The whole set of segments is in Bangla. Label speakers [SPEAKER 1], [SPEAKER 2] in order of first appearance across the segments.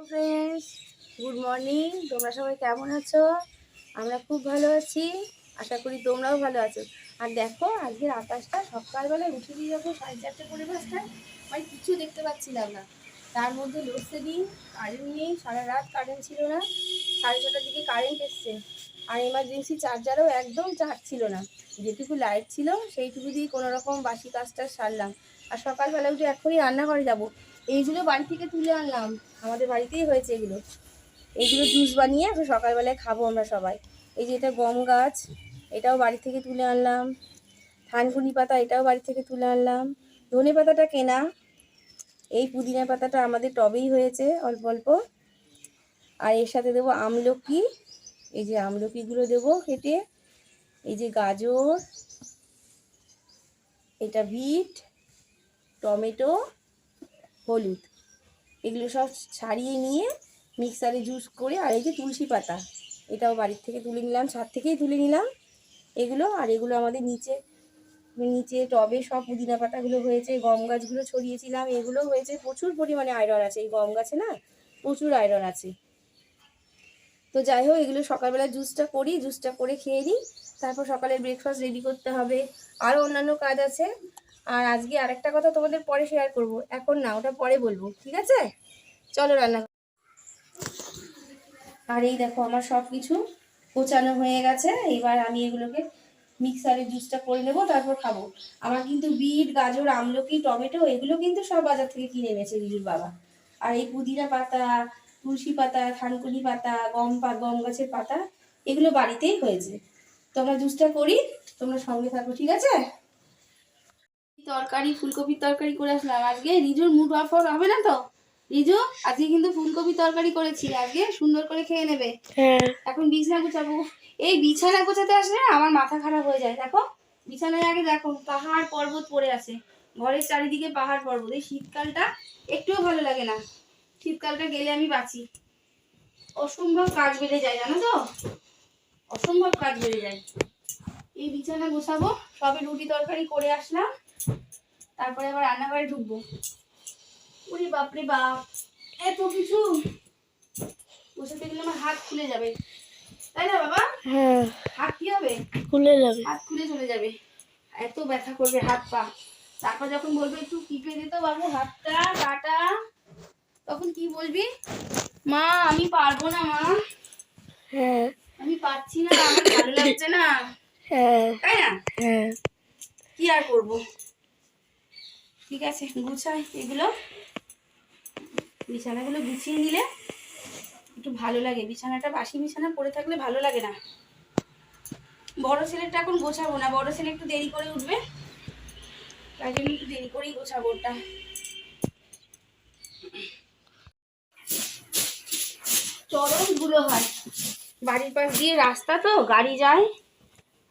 [SPEAKER 1] Friends, good morning. তোমরা সবাই কেমন আছো? আমরা খুব ভালো আছি, আশা করি তোমরাও ভালো আছো। আর দেখো, আজকের আকাশটা সকালবেলায় উঠে দিয়ে যখন 4:30 করে 5টায় মানে কিছু দেখতে পাচ্ছিলাম না। তার মধ্যে লোডশেডিং, কারেন্ট নেই, সারা রাত কারেন্ট ছিল না। 6:30টার দিকে কারেন্ট এসছে, আর এমার্জেন্সি চার্জারও একদম চার্জ ছিল না। যেটুকু লাইট ছিল সেইটুকু দিয়ে কোনো রকম বাসি কাজটা সারলাম। আর সকালবেলা উঠে এখনই রান্নাঘরে যাব। এইগুলো বাড়ি থেকে তুলে আনলাম, আমাদের বাড়িতেই হয়েছে এগুলো। এইগুলো জুস বানিয়ে সকালবেলায় খাবো আমরা সবাই। এই যে এটা গম গাছ, এটাও বাড়ি থেকে তুলে আনলাম। থানকুনি পাতা, এটাও বাড়ি থেকে তুলে আনলাম। ধনে পাতাটা কেনা, এই পুদিনা পাতাটা আমাদের টবেই হয়েছে অল্প অল্প। আর এর সাথে দেবো আমলকি, এই যে আমলকিগুলো দেবো কেটে। এই যে গাজর, এটা বিট, টমেটো, হলুদ, এগুলো সব ছাড়িয়ে নিয়ে মিক্সারে জুস করে। আর এই যে তুলসী পাতা, এটাও বাড়ির থেকে তুলে নিলাম, ছাদ থেকেই তুলে নিলাম এগুলো। আর এগুলো আমাদের নিচে নিচে টবে সব পুদিনা পাতাগুলো হয়েছে, গম গাছগুলো ছড়িয়েছিলাম, এগুলো হয়েছে। প্রচুর পরিমাণে আয়রন আছে এই গম গাছে, না প্রচুর আয়রন আছে। তো যাই হোক, এগুলো সকালবেলা জুসটা করি, জুসটা করে খেয়ে নিই। তারপর সকালে ব্রেকফাস্ট রেডি করতে হবে, আরও অন্যান্য কাজ আছে। আর আজকে আরেকটা কথা তোমাদের পরে শেয়ার করব, এখন না, ওটা পরে বলবো, ঠিক আছে? চলো রান্না। আর এই দেখো, আমার সব কিছু গোছানো হয়ে গেছে। এবার আমি এগুলোকে মিক্সারে জুসটা করে নেবো, তারপর খাবো। আমার কিন্তু বিট, গাজর, আমলকি, টমেটো এগুলো কিন্তু সব বাজার থেকে কিনে এনেছে রিজুর বাবা। আর এই পুদিনা পাতা, তুলসী পাতা, থানকুনি পাতা, গম গাছের পাতা, এগুলো বাড়িতেই হয়েছে। তো আমরা জুসটা করি, তোমরা সঙ্গে থাকো, ঠিক আছে? তরকারি, ফুলকপির তরকারি করে আসলাম আজকে। রিজুর মুড অফ হবে না তো? রিজু, আজকে কিন্তু ফুলকপি তরকারি করেছি, আজকে সুন্দর করে খেয়ে নেবে। হ্যাঁ। এখন বিছানা গোছাবো। এই বিছানা গোছাতে আসলে আমার মাথা খারাপ হয়ে যায়। দেখো বিছানায় আগে দেখো পাহাড় পর্বত পড়ে আছে, ঘরের চারিদিকে পাহাড় পর্বত। এই শীতকালটা একটুও ভালো লাগে না, শীতকালটা গেলে আমি বাঁচি। অসম্ভব কাজ বেড়ে যায়, জানো তো, অসম্ভব কাজ বেড়ে যায়। এই বিছানা গোছাবো, সবে রুটি তরকারি করে আসলাম, তারপরে আবার রান্নাঘরে ঢুকবো। ওরে বাপরে বাপ, এত কিছু বসাতে গেলে আমার হাত খুলে যাবে, তাই না বাবা? হ্যাঁ, হাত কি হবে? খুলে যাবে, হাত খুলে চলে যাবে, এত ব্যথা করবে হাত পা। তারপর যখন বলবে একটু টিপে দিতে বাবু হাতটা কাটা, তখন কি বলবি? মা আমি পারবো না মা। হ্যাঁ, আমি পারছি না, আমার ভালো লাগছে না। হ্যাঁ, তাই না? হ্যাঁ, কি আর করবো। ঠিক আছে, গুছাই এগুলো। বিছানাগুলো গুছিয়ে নিলে একটু ভালো লাগে, বিছানাটা বাসি বিছানা পড়ে থাকলে ভালো লাগে না। বড় ছেলেটা এখন গোছাবো না, বড় ছেলে একটু দেরি করে উঠবে, তাই জন্য একটু দেরি করেই গোছাবো ওটা। চরম ধুলো হয়, বাড়ির পাশ দিয়ে রাস্তা তো গাড়ি যায়।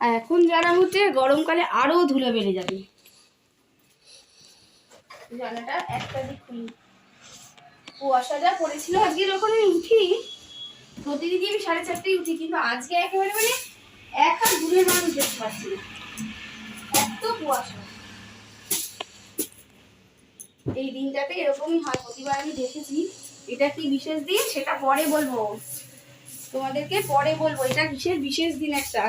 [SPEAKER 1] আর এখন যারা হচ্ছে গরমকালে আরো ধুলো বেড়ে যাবে। জানাটা একটা দিক খুলি, কুয়াশা যা পড়েছিল আজকে যখন আমি উঠি, প্রতিদিনই আমি 4:30টায় উঠি, কিন্তু আজকে একেবারে মানে এক হাত দূরের মানুষ দেখতে পাচ্ছি না, এত কুয়াশা। এই দিনটাতে এরকমই হয় প্রতিবার, আমি দেখেছি। এটা কি বিশেষ দিন সেটা পরে বলবো তোমাদেরকে, পরে বলবো। এটা কিসের বিশেষ দিন একটা,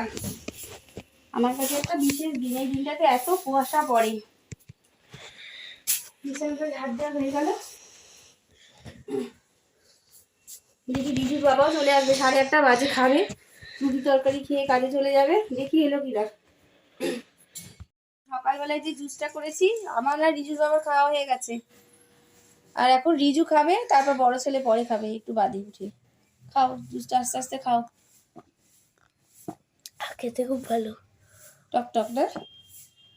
[SPEAKER 1] আমার কাছে একটা বিশেষ দিন। এই দিনটাতে এত কুয়াশা পড়ে। বিছানাটা ঝাড় দেওয়া হয়ে গেল, দেখি রিজুর বাবাও চলে আসবে, 8:30 বাজে, খাবে রুটি তরকারি খেয়ে কাজে চলে যাবে। দেখি এলো কিনা। সকালবেলায় যে জুসটা করেছি, আমার আর রিজুর বাবার খাওয়া হয়ে গেছে। আর এখন রিজু খাবে, তারপর বড় ছেলে পরে খাবে, একটু বাদে উঠে। খাও জুসটা, আস্তে আস্তে খাও, খেতে খুব ভালো, টক টক না।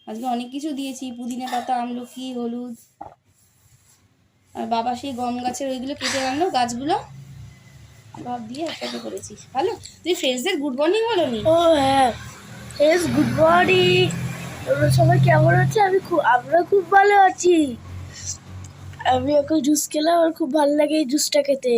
[SPEAKER 1] আজকে অনেক কিছু দিয়েছি, পুদিনা পাতা, আমলকি, হলুদ। আর বাবা সেই গম গাছের ওইগুলো কেটে আনলো, গাছগুলো সব দিয়ে একসাথে করেছি। ভালো। তুই ফ্রেন্ডসদের গুড মর্নিং বলো নি?
[SPEAKER 2] ও হ্যাঁ, ফ্রেন্ডস গুড মর্নিং। তোমরা সবাই কেমন আছে? আমরা খুব ভালো আছি। আমি এখন জুস খেলাম, আর খুব ভালো লাগে এই জুসটা খেতে।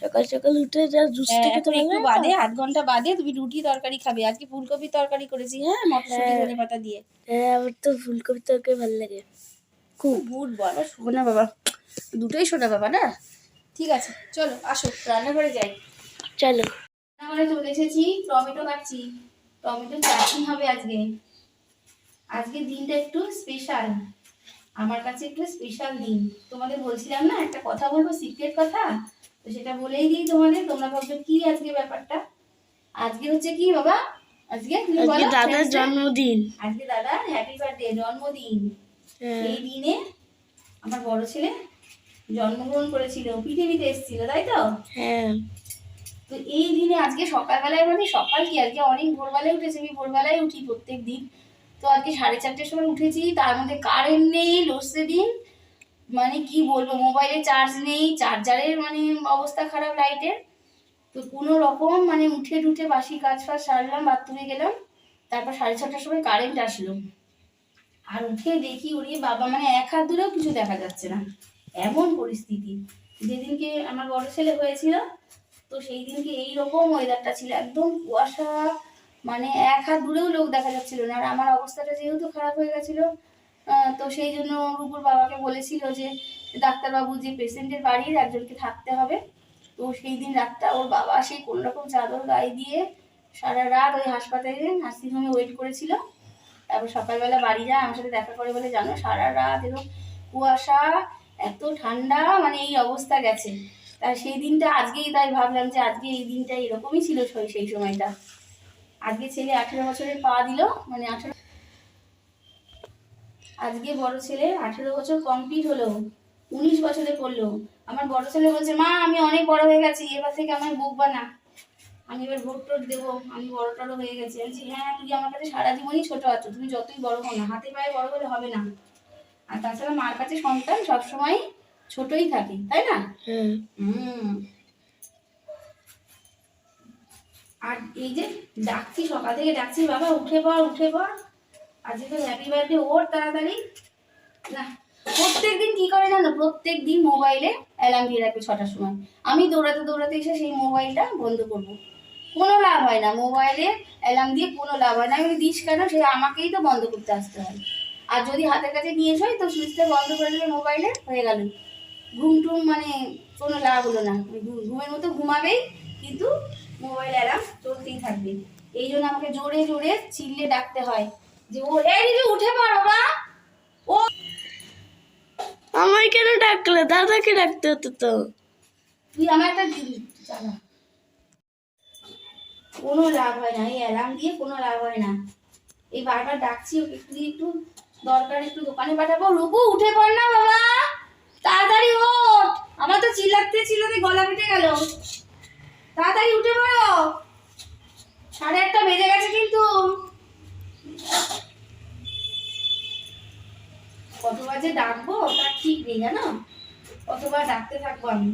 [SPEAKER 2] সকাল সকাল উঠে যা জুসটা খেতে ভালো
[SPEAKER 1] একটু
[SPEAKER 2] লাগে
[SPEAKER 1] বাদে,
[SPEAKER 2] না?
[SPEAKER 1] 8 ঘন্টা বাদে তুমি রুটি তরকারি খাবে। আজকে ফুলকপি তরকারি করেছি, হ্যাঁ, মটরশুঁটি ধনে পাতা দিয়ে।
[SPEAKER 2] হ্যাঁ, আমার তো ফুলকপি তরকারি ভালো লাগে খুব।
[SPEAKER 1] গুড বাবা, শোনা বাবা, দুটোই শোনা বাবা না। ঠিক আছে, চলো আসো রান্নাঘরে যাই।
[SPEAKER 2] চলো।
[SPEAKER 1] রান্নাঘরে চলে এসেছি, টমেটো কাটছি, টমেটো চাটনি হবে আজকে। আজকে দিনটা একটু স্পেশাল, আমার কাছে একটু স্পেশাল দিন। তোমাদের বলছিলাম না একটা কথা বলবো, সিক্রেট কথা, তো সেটা বলেই দিই তোমাদের। তোমরা ভাবছো কি আজকে ব্যাপারটা। আজকে হচ্ছে কি বাবা, আজকে তুমি বলো।
[SPEAKER 2] দাদার জন্মদিন।
[SPEAKER 1] আজকে দাদার হ্যাপি বার্থডে, জন্মদিন। এই দিনে আমার বড় ছেলে জন্মগ্রহণ করেছিল, পৃথিবীতে এসেছিল, তাই তো?
[SPEAKER 2] হ্যাঁ।
[SPEAKER 1] তো এই দিনে আজকে সকালবেলায়, মানে সকাল কি, আজকে অনেক ভোরবেলায় উঠেছি, আমি ভোরবেলায় উঠি প্রত্যেক দিন। তো আজকে 4:30টার সময় উঠেছি, তার মধ্যে কারেন্ট নেই, লোডশেডিং, মানে কি বলবো, মোবাইলে চার্জ নেই, চার্জারের মানে অবস্থা খারাপ, লাইটের। তো কোনো রকম মানে উঠে টুঠে বাসি কাজ ফাজ সারলাম, বাথরুমে গেলাম, তারপর 6:30টার সময় কারেন্ট আসলো। আর উঠে দেখি ওরে বাবা, মানে এক হাত দূরেও কিছু দেখা যাচ্ছে না, এমন পরিস্থিতি। যেদিনকে আমার বড় ছেলে হয়েছিল, তো সেই দিনকে এইরকম ওয়েদারটা ছিল, একদম কুয়াশা, মানে এক হাত দূরেও লোক দেখা যাচ্ছিল না। আর আমার অবস্থাটা যেহেতু খারাপ হয়ে গেছিল, তো সেই জন্য রূপুর বাবাকে বলেছিল যে ডাক্তারবাবু যে পেশেন্টের বাড়ির একজনকে থাকতে হবে। তো সেই দিন রাতটা ওর বাবা সেই কোনো রকম চাদর গায়ে দিয়ে সারা রাত ওই হাসপাতালে নার্সিংহোমে ওয়েট করেছিল। তারপর সকালবেলা বাড়ি যায়, আমার সাথে দেখা করে বলে, জানো সারা রাত এরকম কুয়াশা, এত ঠান্ডা, মানে এই অবস্থা গেছে। তাই সেই দিনটা আজকেই, তাই ভাবলাম যে আজকে এই দিনটা এরকমই ছিল সেই সময়টা। আজকে ছেলে 18 বছরের পা দিল, মানে 18, আজকে বড় ছেলে 18 বছর কমপ্লিট হলো, 19 বছরে পড়লো। আমার বড় ছেলে বলছে, মা আমি অনেক বড় হয়ে গেছি, এবার থেকে আমায় বকবা না, আমি এবার ভোট টোট দেবো, আমি বড় টড় হয়ে গেছি। আমি বলছি, হ্যাঁ তুই আমার কাছে সারা জীবনই ছোট আছো, তুমি যতই বড় হও না, হাতে পায়ে বড় হলে হবে না। আর তাছাড়া মার কাছে সন্তান সবসময় ছোটই থাকে, তাই না? হুম। আর এই যে ডাকছি, সকাল থেকে ডাকছি, বাবা উঠে পড় উঠে পড়, আজকে তো হ্যাপি বার্থডে, ওর তাড়াতাড়ি না। প্রত্যেক দিন কি করে জানো, প্রত্যেক দিন মোবাইলে অ্যালার্ম দিয়ে রাখবে 6টার সময়। আমি দৌড়াতে দৌড়াতে এসে সেই মোবাইলটা বন্ধ করব, কোনো লাভ হয় না, মোবাইলে অ্যালার্ম দিয়ে কোনো লাভ হয় না। আমি দিস কেন, সে আমাকেই তো বন্ধ করতে আসতে হয়। আর যদি হাতের কাছে নিয়ে যাই, তো সুইচটা বন্ধ করে দিলে মোবাইলে, হয়ে গেল ঘুম টুম, মানে কোনো লাভ হলো না। ঘুমের মতো ঘুমাবেই, কিন্তু মোবাইল অ্যালার্ম চলতেই থাকবে। এই জন্য আমাকে জোরে জোরে চিল্লে ডাকতে হয় যে, ও এই যে উঠে পড়ো বা। ও
[SPEAKER 2] আমায় কেন ডাকলে? দাদাকে ডাকতে হতো তো।
[SPEAKER 1] তুই আমার একটা চালা, কোনো লাভ হয় না, এই অ্যালার্ম দিয়ে কোনো লাভ হয় না। এই বারবার ডাকছি ওকে, একটু দরকার, একটু দোকানে পাঠাবো। রূপু উঠে পড় না বাবা, তাড়াতাড়ি ওঠ। আমার তো চিল্লাতে চিল্লাতে গলা ফেটে গেল, তাড়াতাড়ি উঠে পড়ো, 8:30 বেজে গেছে কিন্তু। কতবার যে ডাকবো তার ঠিক নেই জানো, কতবার ডাকতে থাকবো আমি।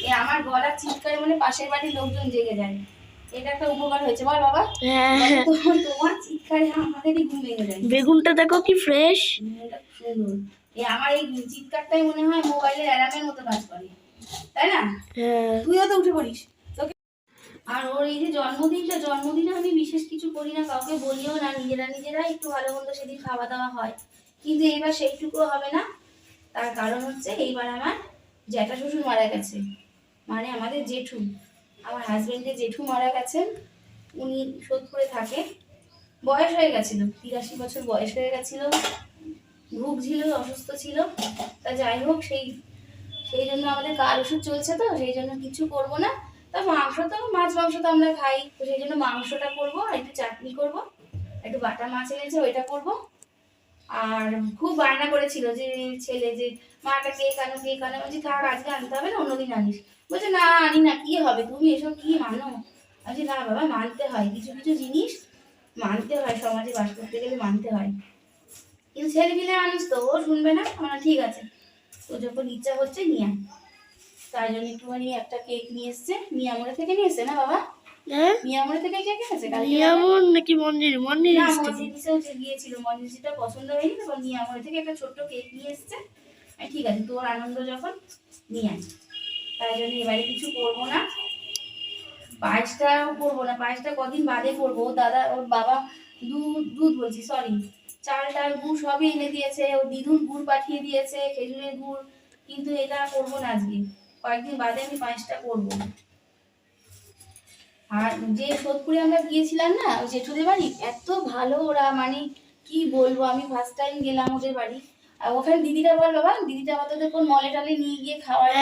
[SPEAKER 1] এই আমার গলা চিৎকারে মানে পাশের বাড়ির লোকজন জেগে যায়। এটা একটা উপকার হয়েছে, বল বাবা। তোমার চিৎকারে আমাদেরই ঘুম ভেঙে যায়।
[SPEAKER 2] বেগুনটা দেখো কি ফ্রেশ,
[SPEAKER 1] সুন্দর। আমার এই চিৎকারটাই মনে হয় মোবাইলের অ্যালার্মের মতো কাজ করে, তাই না? তুইও তো উঠে পড়িস। আর ওর এই যে জন্মদিনে আমি বিশেষ কিছু করি না, কাউকে বলিও না, নিজেরা একটু ভালো মন্দ সেদিন খাওয়া দাওয়া হয়। কিন্তু এইবার সেইটুকুও হবে না। তার কারণ হচ্ছে এইবার আমার জ্যাঠা শ্বশুর মারা গেছে, মানে আমাদের জেঠু, আমার হাজবেন্ডের জেঠু মারা গেছেন। উনি সোদপুরে থাকে, বয়স হয়ে গেছিল, 83 বছর বয়স হয়ে গেছিল, ভুগছিল, অসুস্থ ছিল। তা যাই হোক, সেই জন্য আমাদের কার ওষুধ চলছে, তো সেই জন্য কিছু করব না। তা মাংস তো, মাছ মাংস তো আমরা খাই, তো সেই জন্য মাংসটা করব, আর একটু চাটনি করব, একটু বাটা মাছ এনেছে ওইটা করব। আর খুব বায়না করেছিল যে ছেলে, যে মা একটা কেক আনো কেক আনো। বলছি থাক, আজকে আনতে হবে না, অন্যদিন আনিস। বলছে না আনি না, কি হবে, তুমি এসব কি মানো। বলছি না বাবা, মানতে হয়, কিছু কিছু জিনিস মানতে হয়, সমাজে বাস করতে গেলে মানতে হয়। কিন্তু ছেলে পিলে মানুষ তো, ও শুনবে না। আমার ঠিক আছে, তো যখন ইচ্ছা হচ্ছে নিয়ে আয়। তাই জন্য একটুখানি একটা কেক নিয়ে এসছে, মিয়ামোড়ে থেকে নিয়ে এসছে না বাবা, মিয়ামোড়ে থেকে কেক এনেছে
[SPEAKER 2] মিয়ামোড় নাকি মন্দির?
[SPEAKER 1] না, মন্দিরেও গিয়েছিল, মন্দিরটা পছন্দ হয়নি, তারপর মিয়ামোড়ে থেকে একটা ছোট্ট কেক নিয়ে এসছে। ঠিক আছে, তোর আনন্দ যখন, নিয়ে আয়। তাই জন্য এবারে কিছু করবো না, পায়েসটাও করবো না, পায়েসটা কদিন বাদে করবো। দাদা, ওর বাবা দুধ বলছি, সরি, চাল টাল গুড় সবই এনে দিয়েছে, ওর দিদুন গুড় পাঠিয়ে দিয়েছে, খেজুরের গুড়, কিন্তু এটা করবো না আজকে। কয়েকদিন বাদে আমি পায়েসটা করবো। আর যে সোদপুরে আমরা গিয়েছিলাম না ওই জেঠুদের বাড়ি, এত ভালো ওরা, মানে কি বলবো, আমি ফার্স্ট টাইম গেলাম ওদের বাড়ি। আর ওখানে দিদিটা বল বাবা, দিদিটা আমাদের কোন মলে টলে নিয়ে গিয়ে খাওয়ালো,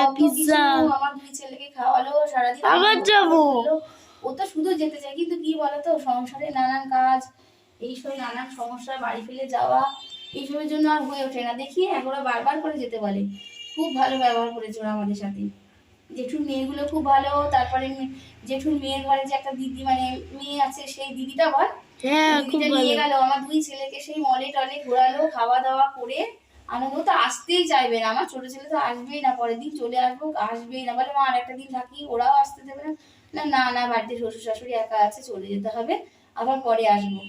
[SPEAKER 1] কত কিছু আমার দুই ছেলেকে খাওয়ালো, সারাদিন
[SPEAKER 2] আবার যাবো।
[SPEAKER 1] ও তো শুধু যেতে চায়, কিন্তু কি বলতো সংসারে নানান কাজ, এইসব নানান সমস্যা, বাড়ি ফেলে যাওয়া, এইসবের জন্য আর হয়ে ওঠে না। দেখি ওরা বারবার করে যেতে বলে। খুব ভালো ব্যবহার করেছে ওরা আমাদের সাথে। জেঠুর মেয়েগুলো খুব ভালো। তারপরে জেঠুর মেয়ের ঘরে যে একটা দিদি, মানে মেয়ে আছে, সেই দিদিটা বল, দিদিটা নিয়ে গেল আমার দুই ছেলেকে সেই মলে টলে ঘোরালো, খাওয়া দাওয়া করে। আনন্দ তো আসতেই চাইবে না, আমার ছোট ছেলে তো আসবেই না, পরের দিন চলে আসবো, আসবেই না, বলে মা আর একটা দিন থাকি, ওরাও আসতে দেবে না। না না, বাড়িতে শ্বশুর শাশুড়ি একা আছে, চলে যেতে হবে, আবার পরে আসবো।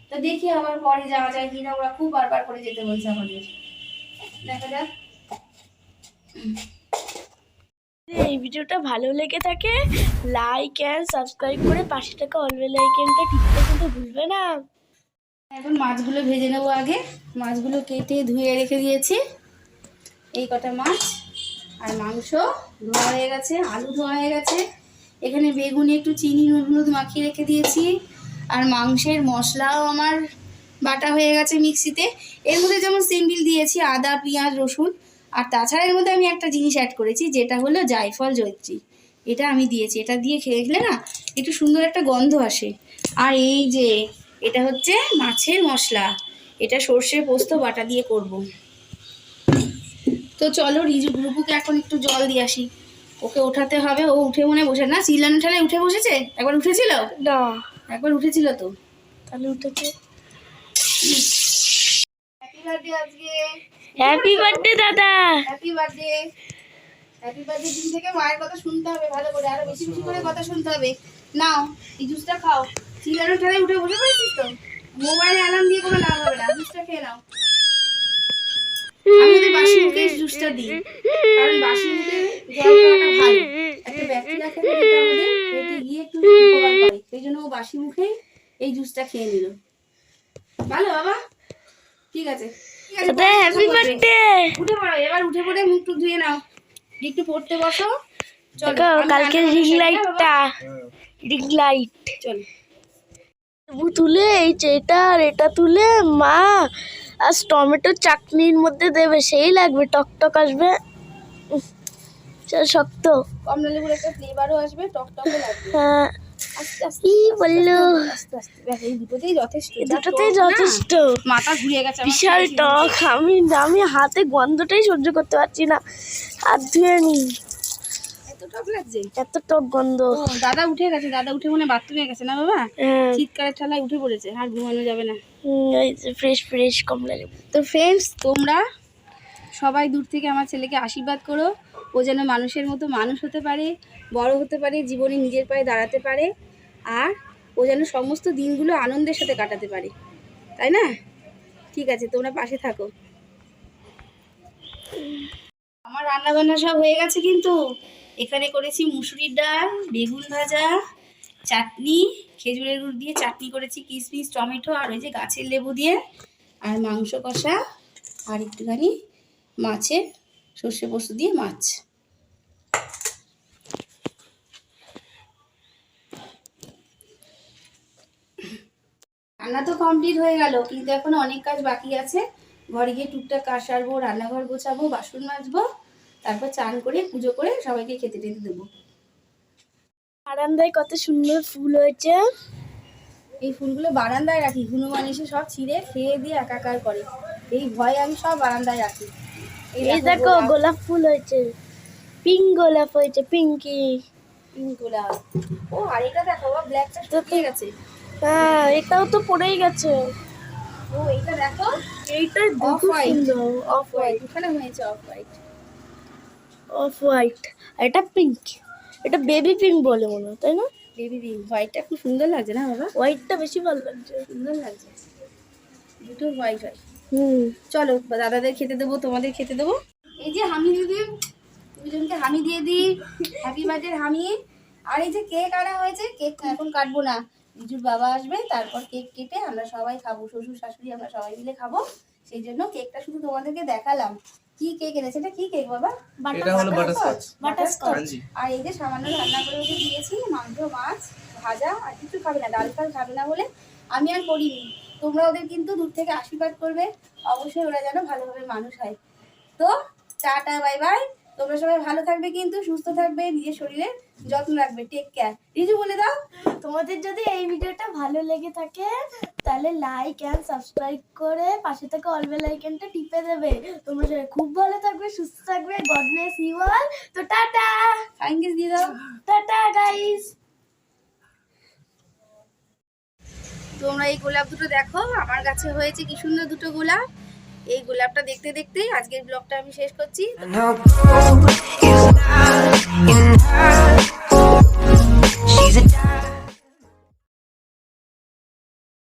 [SPEAKER 1] তো দেখি আবার পরে যাওয়া যায় কিনা, ওরা খুব বারবার করে যেতে বলছে আমাদের, দেখা যাক।
[SPEAKER 2] এই ভিডিওটা ভালো লেগে থাকে লাইক এন্ড সাবস্ক্রাইব করে পাশে থাকা অল বেল আইকনটা টিপতে কিন্তু ভুলবে না।
[SPEAKER 1] এখন মাছগুলো ভেজে নেবো। আগে মাছগুলো কেটে ধুয়ে রেখে দিয়েছি, এই কটা মাছ। আর মাংস ধোয়া হয়ে গেছে, আলু ধোয়া হয়ে গেছে, এখানে বেগুনে একটু চিনি নুন হলুদ মাখিয়ে রেখে দিয়েছি। আর মাংসের মশলাও আমার বাটা হয়ে গেছে মিক্সিতে। এর মধ্যে যেমন সিম্পল দিয়েছি আদা পেঁয়াজ রসুন, আর তাছাড়া এর মধ্যে আমি একটা জিনিস অ্যাড করেছি, যেটা হলো জায়ফল জয়িত্রী। এটা আমি দিয়েছি, এটা দিয়ে খেয়ে খেলে না একটু সুন্দর একটা গন্ধ আসে। আর এই যে এটা হচ্ছে মাছের মশলা, এটা সর্ষে পোস্ত বাটা দিয়ে করব। তো চলো রুবুকে এখন একটু জল দিয়ে আসি, ওকে ওঠাতে হবে। ও উঠে মনে বসে না, চিল্লানো ঠেলায় উঠে বসেছে। একবার উঠেছিল
[SPEAKER 2] না,
[SPEAKER 1] একবার উঠেছিল তো,
[SPEAKER 2] তাহলে উঠেছে।
[SPEAKER 1] হ্যাপি বার্থডে আজকে,
[SPEAKER 2] হ্যাপি বার্থডে দাদা,
[SPEAKER 1] হ্যাপি বার্থডে। হ্যাপি বার্থডে দিন থেকে মায়ের কথা শুনতে হবে ভালো করে, আরো বেশি বেশি করে কথা শুনতে হবে। নাও এই জুসটা খাও, চিল্লানো ঠেলায় উঠে বসে পড়েছিস তো, মোবাইলে অ্যালার্ম দিয়ে কোনো লাভ হবে না, জুসটা খেয়ে নাও। আমি ওদের বাসি মুখে জুসটা দিই, কারণ বাসি মুখে জল খাওয়াটা ভালো, একটা ব্যাকটেরিয়া থেকে যেটা আমাদের পেটে গিয়ে একটু উপকার করে, সেই জন্য ও বাসি মুখেই এই জুসটা খেয়ে নিল। ভালো বাবা, ঠিক আছে
[SPEAKER 2] দাদা হ্যাপি বার্থডে।
[SPEAKER 1] উঠে পড়ো এবার, উঠে পড়ে মুখ টুক ধুয়ে নাও, একটু পড়তে বসো। চলো
[SPEAKER 2] কালকে রিং লাইটটা, রিং লাইট
[SPEAKER 1] চলো
[SPEAKER 2] তুলে এই যেটা আর এটা তুলে মা আজ টমেটো চাটনির মধ্যে দেবে, সেই লাগবে, টকটক আসবে, শক্ত
[SPEAKER 1] কমলা লেবুর একটা ফ্লেভারও আসবে, টকটকও লাগবে।
[SPEAKER 2] হ্যাঁ
[SPEAKER 1] আস্তে আস্তে
[SPEAKER 2] কি বললো,
[SPEAKER 1] আস্তে আস্তে দেখ, এই দুটোতেই যথেষ্ট,
[SPEAKER 2] দুটোতেই যথেষ্ট।
[SPEAKER 1] মাথা ঘুরিয়ে গেছে আমার,
[SPEAKER 2] বিশাল টক, আমি হাতে গন্ধটাই সহ্য করতে পারছি না, হাত ধুয়ে নি,
[SPEAKER 1] এত টক লাগছে,
[SPEAKER 2] এত টক গন্ধ।
[SPEAKER 1] ও দাদা উঠে গেছে, দাদা উঠে মনে বাথরুমে গেছে না বাবা,
[SPEAKER 2] হ্যাঁ
[SPEAKER 1] চিৎকারের ঠালায় উঠে পড়েছে, আর ঘুমানো যাবে না।
[SPEAKER 2] ফ্রেশ ফ্রেশ কমলা লেবু।
[SPEAKER 1] তো ফ্রেন্ডস, তোমরা সবাই দূর থেকে আমার ছেলেকে আশীর্বাদ করো, ও যেন মানুষের মতো মানুষ হতে পারে, বড় হতে পারে, জীবনে নিজের পায়ে দাঁড়াতে পারে, আর ও যেন সমস্ত দিনগুলো আনন্দের সাথে কাটাতে পারে, তাই না? ঠিক আছে, তোমরা পাশে থাকো। আমার রান্না বান্না সব হয়ে গেছে, কিন্তু এখানে করেছি মুসুরির ডাল, বেগুন ভাজা, চাটনি, খেজুরের গুড় দিয়ে চাটনি করেছি, কিশমিশ টমেটো আর ওই যে গাছের লেবু দিয়ে, আর মাংস কষা, আর একটুখানি মাছের সর্ষে পোস্ত দিয়ে মাছ। রান্না তো কমপ্লিট হয়ে গেল, কিন্তু এখনো অনেক কাজ বাকি আছে। ঘরে গিয়ে টুকটাক কাজ সারবো, রান্নাঘর গোছাবো, বাসন মাজবো, তারপর চান করে পুজো করে সবাইকে খেতে টেতে দেবো।
[SPEAKER 2] বারান্দায় কত সুন্দর ফুল হয়েছে,
[SPEAKER 1] এই ফুলগুলো বারান্দায় রাখি, হনুমান এসে সব ছিঁড়ে খেয়ে দিয়ে একাকার করে, এই ভয়ে আমি সব বারান্দায় রাখি।
[SPEAKER 2] এই দেখো গোলাপ ফুল হয়েছে, পিঙ্ক গোলাপ হয়েছে, পিঙ্কি
[SPEAKER 1] পিঙ্ক গোলাপ। ও আর এটা দেখো, ব্ল্যাকটা শুকিয়ে গেছে।
[SPEAKER 2] হ্যাঁ এটাও তো পড়েই গেছে।
[SPEAKER 1] ও এইটা দেখো,
[SPEAKER 2] এইটা
[SPEAKER 1] অফ হোয়াইট,
[SPEAKER 2] অফ হোয়াইট,
[SPEAKER 1] ওখানে হয়েছে অফ হোয়াইট,
[SPEAKER 2] অফ হোয়াইট, আর এটা পিঙ্ক, এটা বেবি পিঙ্ক বলে মনে হয়, তাই না?
[SPEAKER 1] Baby pink. হোয়াইটটা খুব সুন্দর লাগছে না বাবা?
[SPEAKER 2] হোয়াইটটা বেশি ভালো লাগছে,
[SPEAKER 1] সুন্দর লাগছে, দুটো হোয়াইট হয়।
[SPEAKER 2] চলো
[SPEAKER 1] চলো দাদাদের খেতে দেবো, তোমাদের খেতে দেবো। এই যে হামি দিদি, দুজনকে হামি দিয়ে দিই, হ্যাপি বার্থডে হামি। আর এই যে কেক আনা হয়েছে, কেক এখন কাটবো না, রিজুর বাবা আসবে, তারপর কেক কেটে আমরা সবাই খাবো, শ্বশুর শাশুড়ি আমরা সবাই মিলে খাবো, সেই জন্য কেকটা শুধু তোমাদেরকে দেখালাম। কি কেক এনেছে? এটা কি কেক বাবা?
[SPEAKER 3] এটা হলো বাটারস্কচ।
[SPEAKER 2] বাটারস্কচ।
[SPEAKER 3] হ্যাঁ জি।
[SPEAKER 1] আর এই যে সামান্য রান্না করে ওকে দিয়েছি, মাংস, মাছ, ভাজা, আর কিছু খাবে না, ডাল ফাল খাবে না বলে আমি আর করিনি। তোমরা ওদের কিন্তু দূর থেকে আশীর্বাদ করবে, অবশ্যই ওরা যেন ভালোভাবে মানুষ হয়। তো টাটা, বাই বাই। তোমরা সবাই ভালো থাকবে, কিন্তু সুস্থ থাকবে, নিজের শরীরের যত্ন রাখবে। Take care. রিজু বলে দাও।
[SPEAKER 2] তোমাদের যদি এই ভিডিওটা ভালো লেগে থাকে তাহলে লাইক এন্ড সাবস্ক্রাইব করে পাশে থেকে অল বেল আইকনটা টিপে দেবে। তোমরা সবাই খুব ভালো থাকবে, সুস্থ থাকবে। God bless you all. তো টাটা।
[SPEAKER 1] থ্যাংক ইউ দিয়ে দাও।
[SPEAKER 2] Tata guys.
[SPEAKER 1] তোমরা এই গোলাপ দুটো দেখো, আমার কাছে হয়েছে কি সুন্দর দুটো গোলাপ। এই গোলাপটা দেখতে দেখতেই আজকের ব্লগটা আমি শেষ করছি।